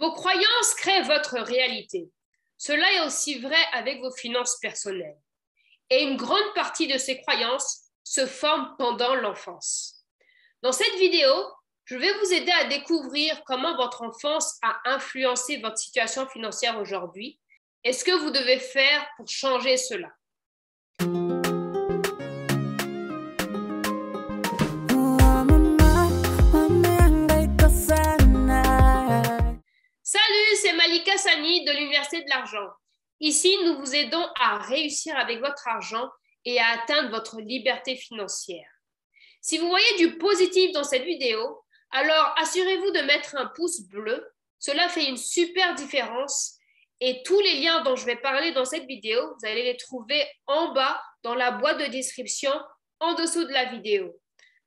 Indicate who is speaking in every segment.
Speaker 1: Vos croyances créent votre réalité. Cela est aussi vrai avec vos finances personnelles. Et une grande partie de ces croyances se forment pendant l'enfance. Dans cette vidéo, je vais vous aider à découvrir comment votre enfance a influencé votre situation financière aujourd'hui et ce que vous devez faire pour changer cela. Salut, c'est Malika Sani de l'Université de l'Argent. Ici, nous vous aidons à réussir avec votre argent et à atteindre votre liberté financière. Si vous voyez du positif dans cette vidéo, alors assurez-vous de mettre un pouce bleu. Cela fait une super différence et tous les liens dont je vais parler dans cette vidéo, vous allez les trouver en bas dans la boîte de description en dessous de la vidéo.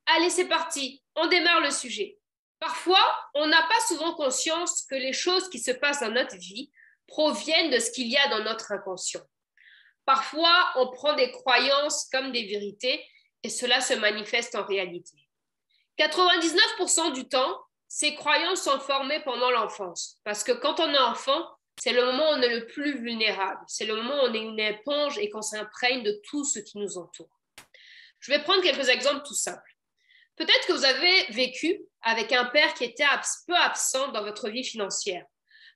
Speaker 1: Allez, c'est parti, on démarre le sujet. Parfois, on n'a pas souvent conscience que les choses qui se passent dans notre vie proviennent de ce qu'il y a dans notre inconscient. Parfois, on prend des croyances comme des vérités et cela se manifeste en réalité. 99% du temps, ces croyances sont formées pendant l'enfance parce que quand on est enfant, c'est le moment où on est le plus vulnérable. C'est le moment où on est une éponge et qu'on s'imprègne de tout ce qui nous entoure. Je vais prendre quelques exemples tout simples. Peut-être que vous avez vécu avec un père qui était peu absent dans votre vie financière.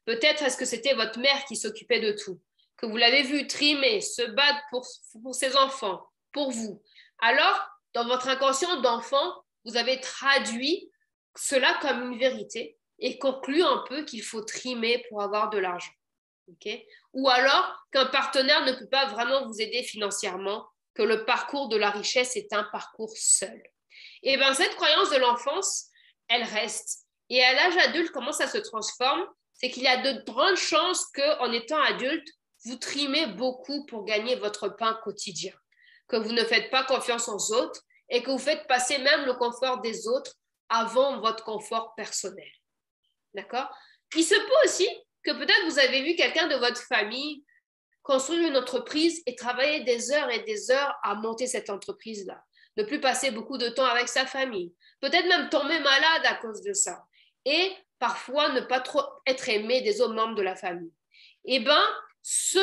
Speaker 1: Peut-être est-ce que c'était votre mère qui s'occupait de tout, que vous l'avez vu trimer, se battre pour ses enfants, pour vous. Alors, dans votre inconscient d'enfant, vous avez traduit cela comme une vérité et conclu un peu qu'il faut trimer pour avoir de l'argent. Okay? Ou alors qu'un partenaire ne peut pas vraiment vous aider financièrement, que le parcours de la richesse est un parcours seul. Et bien, cette croyance de l'enfance, elle reste. Et à l'âge adulte, comment ça se transforme? C'est qu'il y a de grandes chances qu'en étant adulte, vous trimez beaucoup pour gagner votre pain quotidien, que vous ne faites pas confiance aux autres et que vous faites passer même le confort des autres avant votre confort personnel. D'accord? Il se peut aussi que peut-être vous avez vu quelqu'un de votre famille construire une entreprise et travailler des heures et des heures à monter cette entreprise-là. Ne plus passer beaucoup de temps avec sa famille, peut-être même tomber malade à cause de ça, et parfois ne pas trop être aimé des autres membres de la famille. Eh bien, ce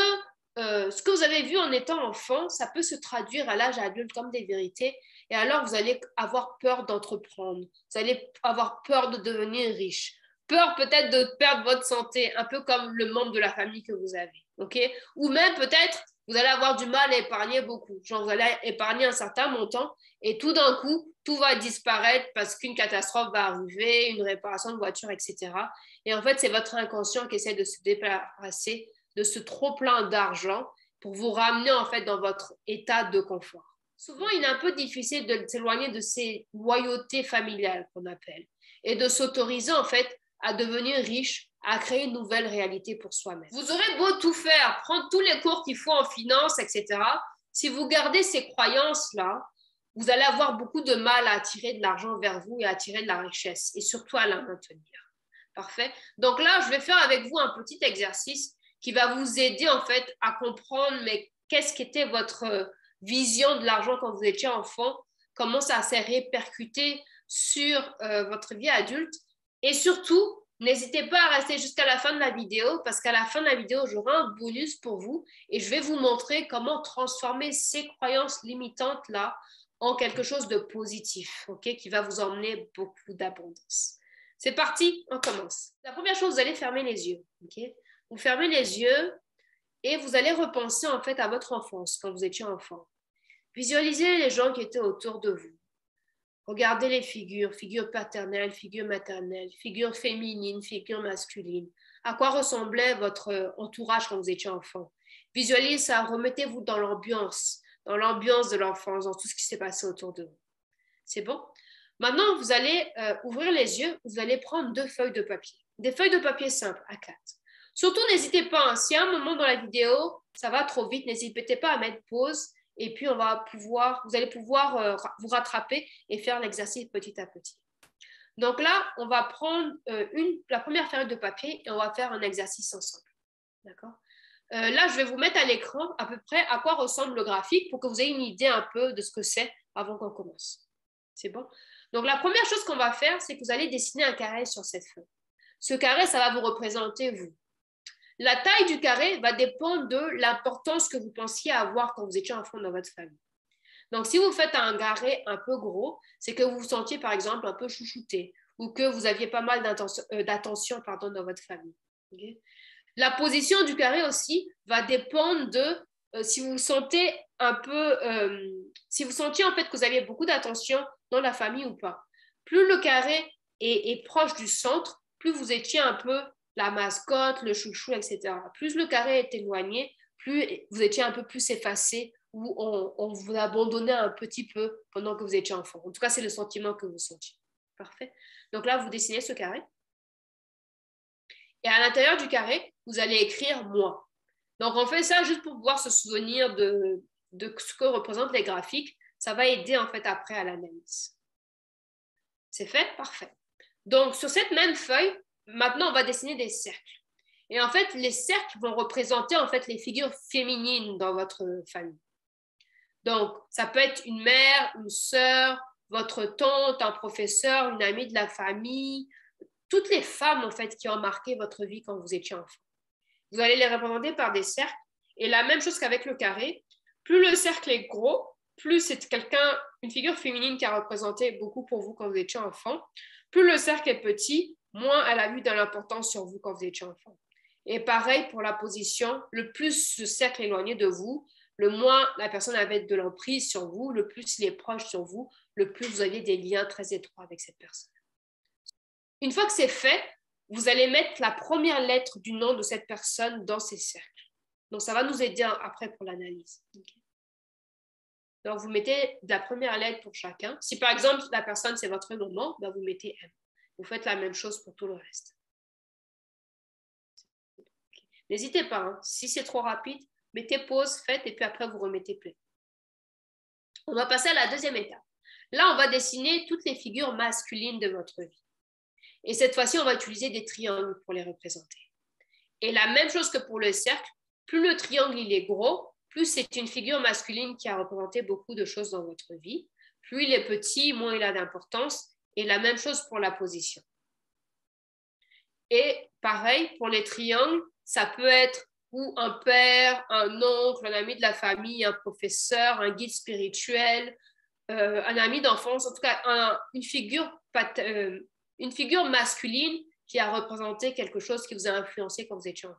Speaker 1: que vous avez vu en étant enfant, ça peut se traduire à l'âge adulte comme des vérités, et alors vous allez avoir peur d'entreprendre, vous allez avoir peur de devenir riche, peur peut-être de perdre votre santé, un peu comme le membre de la famille que vous avez, ok? Ou même peut-être vous allez avoir du mal à épargner beaucoup. Genre, vous allez épargner un certain montant et tout d'un coup, tout va disparaître parce qu'une catastrophe va arriver, une réparation de voiture, etc. Et en fait, c'est votre inconscient qui essaie de se débarrasser de ce trop-plein d'argent pour vous ramener en fait dans votre état de confort. Souvent, il est un peu difficile de s'éloigner de ces loyautés familiales qu'on appelle et de s'autoriser en fait à devenir riche, à créer une nouvelle réalité pour soi-même. Vous aurez beau tout faire, prendre tous les cours qu'il faut en finance, etc. Si vous gardez ces croyances-là, vous allez avoir beaucoup de mal à attirer de l'argent vers vous et à attirer de la richesse et surtout à la maintenir. Parfait. Donc là, je vais faire avec vous un petit exercice qui va vous aider en fait à comprendre mais qu'est-ce qu'était votre vision de l'argent quand vous étiez enfant, comment ça s'est répercuté sur votre vie adulte et surtout, n'hésitez pas à rester jusqu'à la fin de la vidéo parce qu'à la fin de la vidéo, j'aurai un bonus pour vous et je vais vous montrer comment transformer ces croyances limitantes-là en quelque chose de positif, okay, qui va vous emmener beaucoup d'abondance. C'est parti, on commence. La première chose, vous allez fermer les yeux. Okay? Vous fermez les yeux et vous allez repenser en fait à votre enfance quand vous étiez enfant. Visualisez les gens qui étaient autour de vous. Regardez les figures paternelles, figures maternelles, figures féminines, figures masculines. À quoi ressemblait votre entourage quand vous étiez enfant? Visualisez ça, remettez-vous dans l'ambiance de l'enfance, dans tout ce qui s'est passé autour de vous. C'est bon? Maintenant, vous allez ouvrir les yeux, vous allez prendre 2 feuilles de papier. Des feuilles de papier simples, A4. Surtout, n'hésitez pas, hein, si à un moment dans la vidéo, ça va trop vite, n'hésitez pas à mettre pause. Et puis, vous allez pouvoir vous rattraper et faire l'exercice petit à petit. Donc là, on va prendre la première feuille de papier et on va faire un exercice ensemble. D'accord? Là, je vais vous mettre à l'écran à peu près à quoi ressemble le graphique pour que vous ayez une idée un peu de ce que c'est avant qu'on commence. C'est bon? Donc, la première chose qu'on va faire, c'est que vous allez dessiner un carré sur cette feuille. Ce carré, ça va vous représenter vous. La taille du carré va dépendre de l'importance que vous pensiez avoir quand vous étiez enfant dans votre famille. Donc, si vous faites un carré un peu gros, c'est que vous vous sentiez, par exemple, un peu chouchouté ou que vous aviez pas mal d'attention dans votre famille. Okay? La position du carré aussi va dépendre de si vous sentez un peu, si vous sentiez en fait que vous aviez beaucoup d'attention dans la famille ou pas. Plus le carré est proche du centre, plus vous étiez un peu la mascotte, le chouchou, etc. Plus le carré est éloigné, plus vous étiez un peu plus effacé ou on vous abandonnait un petit peu pendant que vous étiez enfant. En tout cas, c'est le sentiment que vous sentiez. Parfait. Donc là, vous dessinez ce carré. Et à l'intérieur du carré, vous allez écrire moi. Donc, on fait ça juste pour pouvoir se souvenir de ce que représentent les graphiques. Ça va aider en fait après à l'analyse. C'est fait? Parfait. Donc, sur cette même feuille, maintenant, on va dessiner des cercles. Et en fait, les cercles vont représenter en fait les figures féminines dans votre famille. Donc, ça peut être une mère, une sœur, votre tante, un professeur, une amie de la famille, toutes les femmes en fait qui ont marqué votre vie quand vous étiez enfant. Vous allez les représenter par des cercles. Et la même chose qu'avec le carré, plus le cercle est gros, plus c'est quelqu'un, une figure féminine qui a représenté beaucoup pour vous quand vous étiez enfant. Plus le cercle est petit, moins elle a eu de l'importance sur vous quand vous étiez enfant. Et pareil pour la position, le plus ce cercle est éloigné de vous, le moins la personne avait de l'emprise sur vous, le plus il est proche sur vous, le plus vous aviez des liens très étroits avec cette personne. Une fois que c'est fait, vous allez mettre la première lettre du nom de cette personne dans ces cercles. Donc, ça va nous aider après pour l'analyse. Okay. Donc, vous mettez la première lettre pour chacun. Si, par exemple, la personne, c'est votre nom, ben vous mettez M. Vous faites la même chose pour tout le reste. Okay. N'hésitez pas. Hein. Si c'est trop rapide, mettez pause, faites, et puis après, vous remettez plein. On va passer à la deuxième étape. Là, on va dessiner toutes les figures masculines de votre vie. Et cette fois-ci, on va utiliser des triangles pour les représenter. Et la même chose que pour le cercle, plus le triangle il est gros, plus c'est une figure masculine qui a représenté beaucoup de choses dans votre vie. Plus il est petit, moins il a d'importance. Et la même chose pour la position. Et pareil, pour les triangles, ça peut être ou un père, un oncle, un ami de la famille, un professeur, un guide spirituel, un ami d'enfance, en tout cas une figure masculine qui a représenté quelque chose qui vous a influencé quand vous étiez enfant.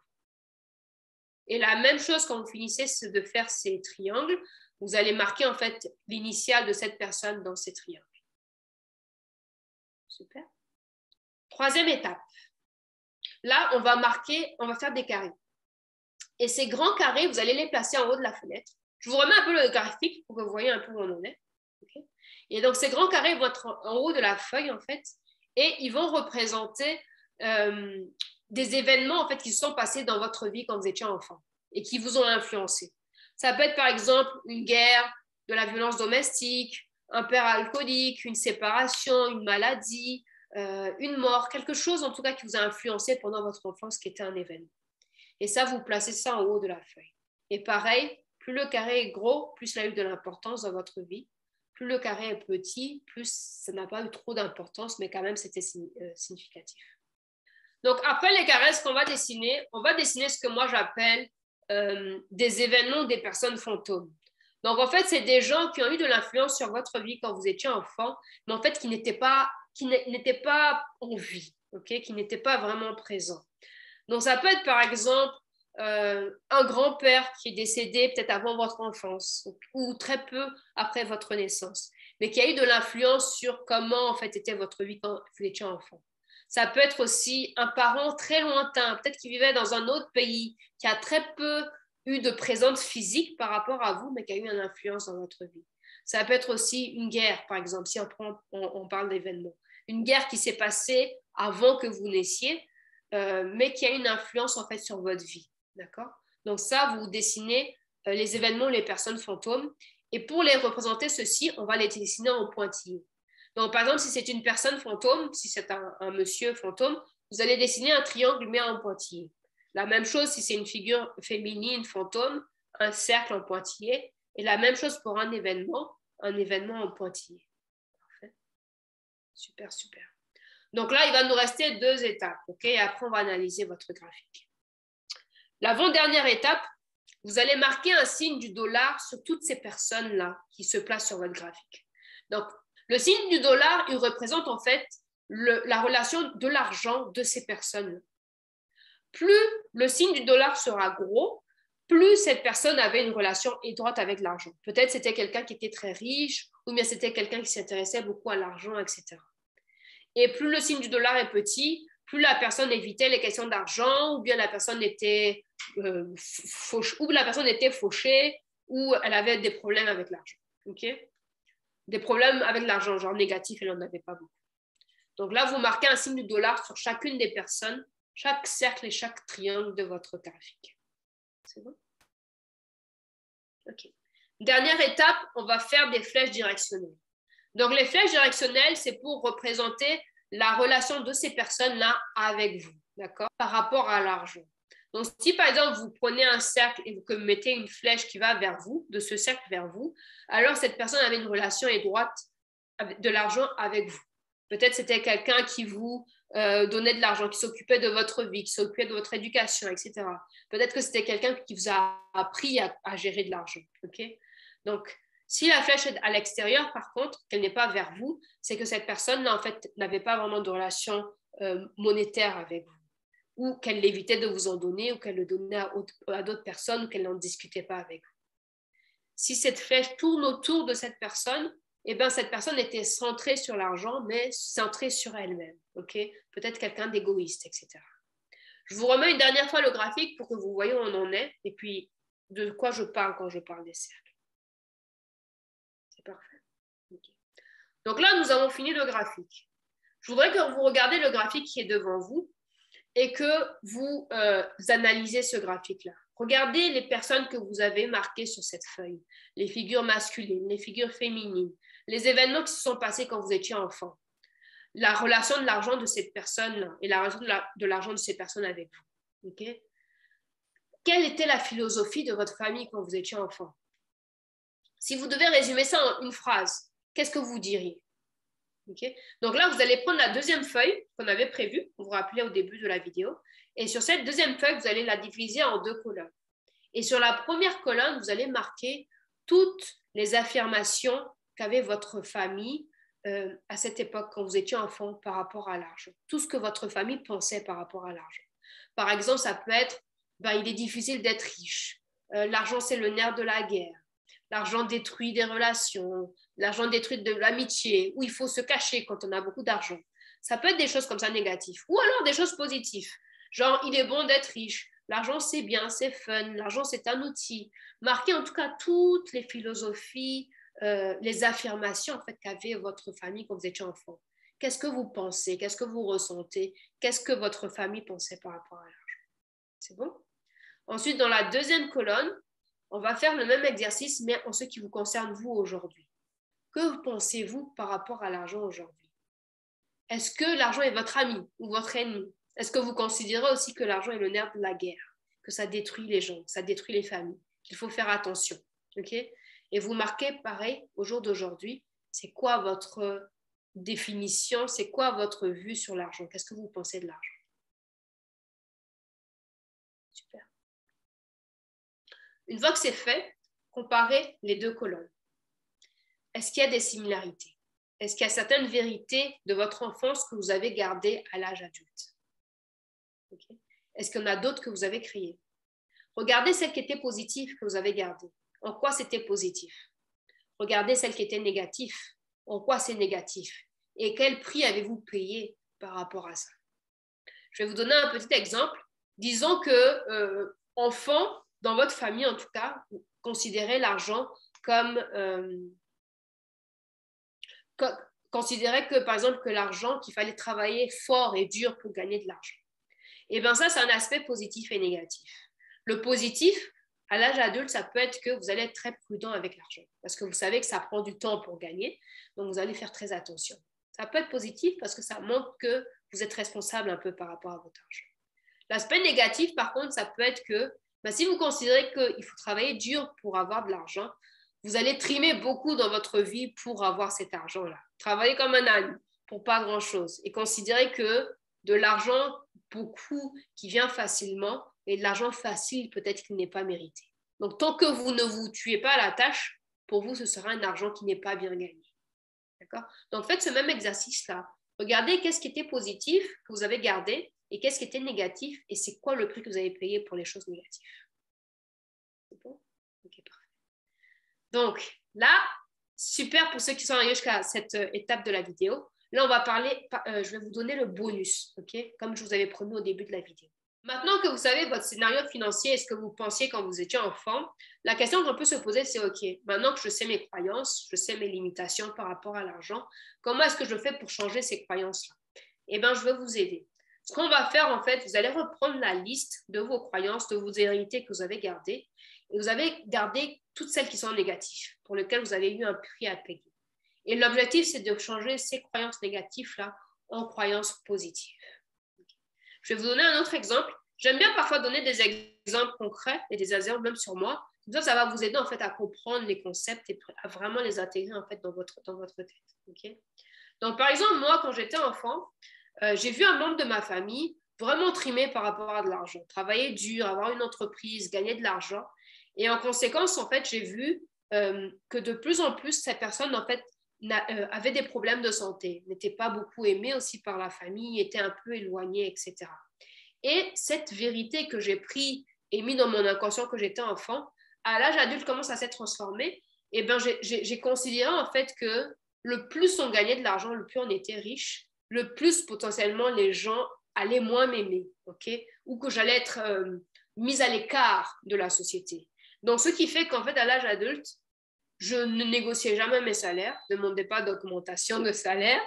Speaker 1: Et la même chose quand vous finissez de faire ces triangles, vous allez marquer en fait l'initiale de cette personne dans ces triangles. Super. Troisième étape. Là, on va faire des carrés. Et ces grands carrés, vous allez les placer en haut de la fenêtre. Je vous remets un peu le graphique pour que vous voyez un peu où on en est. Okay. Et donc, ces grands carrés vont être en haut de la feuille, en fait, et ils vont représenter des événements, en fait, qui se sont passés dans votre vie quand vous étiez enfant et qui vous ont influencé. Ça peut être, par exemple, une guerre, de la violence domestique, un père alcoolique, une séparation, une maladie, une mort, quelque chose, en tout cas, qui vous a influencé pendant votre enfance, qui était un événement. Et ça, vous placez ça en haut de la feuille. Et pareil, plus le carré est gros, plus il a eu de l'importance dans votre vie. Plus le carré est petit, plus ça n'a pas eu trop d'importance, mais quand même, c'était significatif. Donc, après les carrés, ce qu'on va dessiner, on va dessiner ce que moi j'appelle des événements, des personnes fantômes. Donc, en fait, c'est des gens qui ont eu de l'influence sur votre vie quand vous étiez enfant, mais en fait, qui n'étaient pas en vie, okay? Qui n'étaient pas vraiment présents. Donc, ça peut être, par exemple, un grand-père qui est décédé peut-être avant votre enfance ou très peu après votre naissance, mais qui a eu de l'influence sur comment, en fait, était votre vie quand vous étiez enfant. Ça peut être aussi un parent très lointain, peut-être qui vivait dans un autre pays, qui a très peu eu de présence physique par rapport à vous, mais qui a eu une influence dans votre vie. Ça peut être aussi une guerre, par exemple, si on parle d'événements. Une guerre qui s'est passée avant que vous naissiez, mais qui a une influence en fait sur votre vie. D'accord? Donc ça, vous dessinez les événements, les personnes fantômes. Et pour les représenter, ceux-ci, on va les dessiner en pointillés. Donc par exemple, si c'est une personne fantôme, si c'est un monsieur fantôme, vous allez dessiner un triangle mais en pointillé. La même chose si c'est une figure féminine fantôme, un cercle en pointillé. Et la même chose pour un événement en pointillé. Parfait. Super, super. Donc là, il va nous rester 2 étapes, ok? Et après, on va analyser votre graphique. L'avant-dernière étape, vous allez marquer un signe du dollar sur toutes ces personnes-là qui se placent sur votre graphique. Donc, le signe du dollar, il représente en fait la relation de l'argent de ces personnes-là. Plus le signe du dollar sera gros, plus cette personne avait une relation étroite avec l'argent. Peut-être c'était quelqu'un qui était très riche, ou bien c'était quelqu'un qui s'intéressait beaucoup à l'argent, etc. Et plus le signe du dollar est petit, plus la personne évitait les questions d'argent, ou bien la personne était fauchée, ou elle avait des problèmes avec l'argent. Okay? Des problèmes avec l'argent, genre négatif, elle n'en avait pas beaucoup. Donc là, vous marquez un signe du dollar sur chacune des personnes, chaque cercle et chaque triangle de votre graphique. C'est bon? OK. Dernière étape, on va faire des flèches directionnelles. Donc, les flèches directionnelles, c'est pour représenter la relation de ces personnes-là avec vous, d'accord, par rapport à l'argent. Donc, si par exemple, vous prenez un cercle et que vous mettez une flèche qui va vers vous, de ce cercle vers vous, alors cette personne avait une relation étroite de l'argent avec vous. Peut-être c'était quelqu'un qui vous donnait de l'argent, qui s'occupait de votre vie, qui s'occupait de votre éducation, etc. Peut-être que c'était quelqu'un qui vous a appris à gérer de l'argent, ok? Donc, si la flèche est à l'extérieur, par contre, qu'elle n'est pas vers vous, c'est que cette personne-là, en fait, n'avait pas vraiment de relation monétaire avec vous, ou qu'elle évitait de vous en donner, ou qu'elle le donnait à d'autres personnes, ou qu'elle n'en discutait pas avec vous. Si cette flèche tourne autour de cette personne, eh bien, cette personne était centrée sur l'argent, mais centrée sur elle-même. Okay? Peut-être quelqu'un d'égoïste, etc. Je vous remets une dernière fois le graphique pour que vous voyez où on en est et puis de quoi je parle quand je parle des cercles. C'est parfait. Okay. Donc là, nous avons fini le graphique. Je voudrais que vous regardiez le graphique qui est devant vous et que vous analysez ce graphique-là. Regardez les personnes que vous avez marquées sur cette feuille, les figures masculines, les figures féminines, les événements qui se sont passés quand vous étiez enfant, la relation de l'argent de cette personne-là et la relation de l'argent de ces personnes avec vous. Okay? Quelle était la philosophie de votre famille quand vous étiez enfant? Si vous devez résumer ça en une phrase, qu'est-ce que vous diriez? Okay? Donc là, vous allez prendre la deuxième feuille qu'on avait prévue, vous vous rappelez au début de la vidéo, et sur cette deuxième feuille, vous allez la diviser en 2 colonnes. Et sur la première colonne, vous allez marquer toutes les affirmations qu'avait votre famille à cette époque, quand vous étiez enfant, par rapport à l'argent. Tout ce que votre famille pensait par rapport à l'argent. Par exemple, ça peut être, il est difficile d'être riche. L'argent, c'est le nerf de la guerre. L'argent détruit des relations. L'argent détruit de l'amitié. Ou il faut se cacher quand on a beaucoup d'argent. Ça peut être des choses comme ça négatives. Ou alors des choses positives. Genre, il est bon d'être riche. L'argent, c'est bien, c'est fun. L'argent, c'est un outil. Marquez en tout cas toutes les philosophies, les affirmations en fait, qu'avait votre famille quand vous étiez enfant. Qu'est-ce que vous pensez? Qu'est-ce que vous ressentez? Qu'est-ce que votre famille pensait par rapport à l'argent? C'est bon? Ensuite, dans la deuxième colonne, on va faire le même exercice, mais en ce qui vous concerne vous aujourd'hui. Que pensez-vous par rapport à l'argent aujourd'hui? Est-ce que l'argent est votre ami ou votre ennemi? Est-ce que vous considérez aussi que l'argent est le nerf de la guerre, que ça détruit les gens, que ça détruit les familles, qu'il faut faire attention, okay? Et vous marquez pareil au jour d'aujourd'hui, c'est quoi votre définition, c'est quoi votre vue sur l'argent? Qu'est-ce que vous pensez de l'argent? Super. Une fois que c'est fait, comparez les 2 colonnes. Est-ce qu'il y a des similarités? Est-ce qu'il y a certaines vérités de votre enfance que vous avez gardées à l'âge adulte? Okay. Est-ce qu'il y en a d'autres que vous avez créées? Regardez celles qui étaient positives que vous avez gardées. En quoi c'était positif? Regardez celles qui étaient négatives. En quoi c'est négatif? Et quel prix avez-vous payé par rapport à ça? Je vais vous donner un petit exemple. Disons que, enfant, dans votre famille en tout cas, vous considérez l'argent comme... considérez que, par exemple, que l'argent, qu'il fallait travailler fort et dur pour gagner de l'argent. Et bien ça, c'est un aspect positif et négatif. Le positif, à l'âge adulte, ça peut être que vous allez être très prudent avec l'argent parce que vous savez que ça prend du temps pour gagner, donc vous allez faire très attention. Ça peut être positif parce que ça montre que vous êtes responsable un peu par rapport à votre argent. L'aspect négatif, par contre, ça peut être que si vous considérez qu'il faut travailler dur pour avoir de l'argent, vous allez trimer beaucoup dans votre vie pour avoir cet argent-là. Travailler comme un âne. pour pas grand-chose et considérez que de l'argent, beaucoup qui vient facilement et de l'argent facile, peut-être qu'il n'est pas mérité. Donc, tant que vous ne vous tuez pas à la tâche, pour vous, ce sera un argent qui n'est pas bien gagné. D'accord? Donc, faites ce même exercice-là. Regardez qu'est-ce qui était positif que vous avez gardé et qu'est-ce qui était négatif et c'est quoi le prix que vous avez payé pour les choses négatives. C'est bon? Ok, parfait. Donc, là, super pour ceux qui sont arrivés jusqu'à cette étape de la vidéo. Là, on va parler, je vais vous donner le bonus, ok? Comme je vous avais promis au début de la vidéo. Maintenant que vous savez votre scénario financier et ce que vous pensiez quand vous étiez enfant, la question qu'on peut se poser, c'est OK, maintenant que je sais mes croyances, je sais mes limitations par rapport à l'argent, comment est-ce que je fais pour changer ces croyances-là? Eh bien, je vais vous aider. Ce qu'on va faire, en fait, vous allez reprendre la liste de vos croyances, de vos hérités que vous avez gardées, et vous avez gardé toutes celles qui sont négatives, pour lesquelles vous avez eu un prix à payer. Et l'objectif, c'est de changer ces croyances négatives-là en croyances positives. Je vais vous donner un autre exemple. J'aime bien parfois donner des exemples concrets et des exemples même sur moi. Comme ça va vous aider en fait à comprendre les concepts et à vraiment les intégrer en fait dans votre tête. Okay? Donc par exemple, moi quand j'étais enfant, j'ai vu un membre de ma famille vraiment trimer par rapport à de l'argent, travailler dur, avoir une entreprise, gagner de l'argent. Et en conséquence, en fait, j'ai vu que de plus en plus, cette personne en fait avait des problèmes de santé, n'était pas beaucoup aimé aussi par la famille, était un peu éloigné, etc. Et cette vérité que j'ai pris et mis dans mon inconscient que j'étais enfant, à l'âge adulte commence à s'être transformée. Et ben j'ai considéré en fait que le plus on gagnait de l'argent, le plus on était riche, le plus potentiellement les gens allaient moins m'aimer, ok, ou que j'allais être mise à l'écart de la société. Donc ce qui fait qu'en fait à l'âge adulte, je ne négociais jamais mes salaires, ne demandais pas d'augmentation de salaire.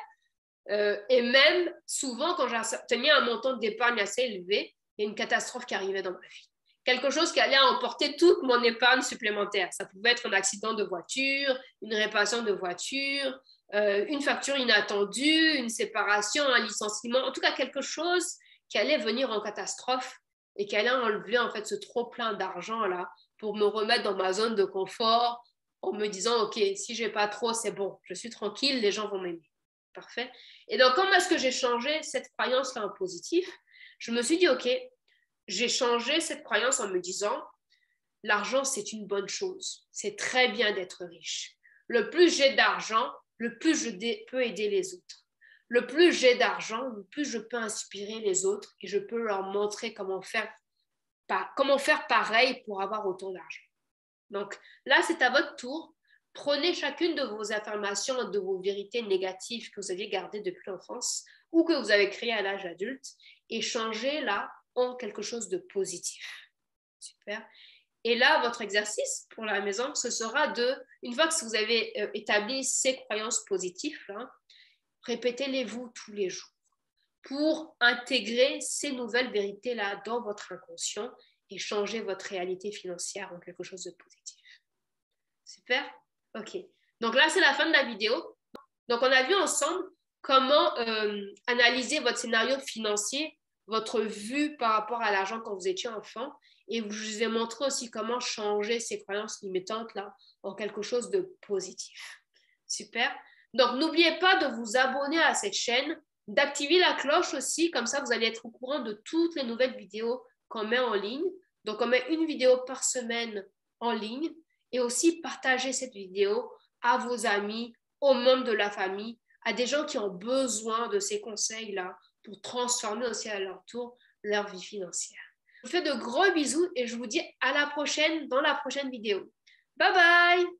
Speaker 1: Et même, souvent, quand j'atteignais un montant d'épargne assez élevé, il y a une catastrophe qui arrivait dans ma vie. Quelque chose qui allait emporter toute mon épargne supplémentaire. Ça pouvait être un accident de voiture, une réparation de voiture, une facture inattendue, une séparation, un licenciement, en tout cas quelque chose qui allait venir en catastrophe et qui allait enlever en fait ce trop-plein d'argent-là pour me remettre dans ma zone de confort, en me disant, OK, si je n'ai pas trop, c'est bon, je suis tranquille, les gens vont m'aimer. Parfait. Et donc, comment est-ce que j'ai changé cette croyance-là en positif? Je me suis dit, OK, j'ai changé cette croyance en me disant, l'argent, c'est une bonne chose. C'est très bien d'être riche. Le plus j'ai d'argent, le plus je peux aider les autres. Le plus j'ai d'argent, le plus je peux inspirer les autres et je peux leur montrer comment faire pareil pour avoir autant d'argent. Donc là, c'est à votre tour. Prenez chacune de vos affirmations, de vos vérités négatives que vous aviez gardées depuis l'enfance ou que vous avez créées à l'âge adulte et changez-la en quelque chose de positif. Super. Et là, votre exercice pour la maison, ce sera une fois que vous avez établi ces croyances positives, là, répétez-les-vous tous les jours pour intégrer ces nouvelles vérités-là dans votre inconscient et changer votre réalité financière en quelque chose de positif. Super? OK. Donc là, c'est la fin de la vidéo. Donc, on a vu ensemble comment analyser votre scénario financier, votre vue par rapport à l'argent quand vous étiez enfant. Et je vous ai montré aussi comment changer ces croyances limitantes-là en quelque chose de positif. Super. Donc, n'oubliez pas de vous abonner à cette chaîne, d'activer la cloche aussi, comme ça, vous allez être au courant de toutes les nouvelles vidéos qu'on met en ligne. Donc, on met une vidéo par semaine en ligne et aussi partager cette vidéo à vos amis, aux membres de la famille, à des gens qui ont besoin de ces conseils-là pour transformer aussi à leur tour leur vie financière. Je vous fais de gros bisous et je vous dis à la prochaine dans la prochaine vidéo. Bye bye!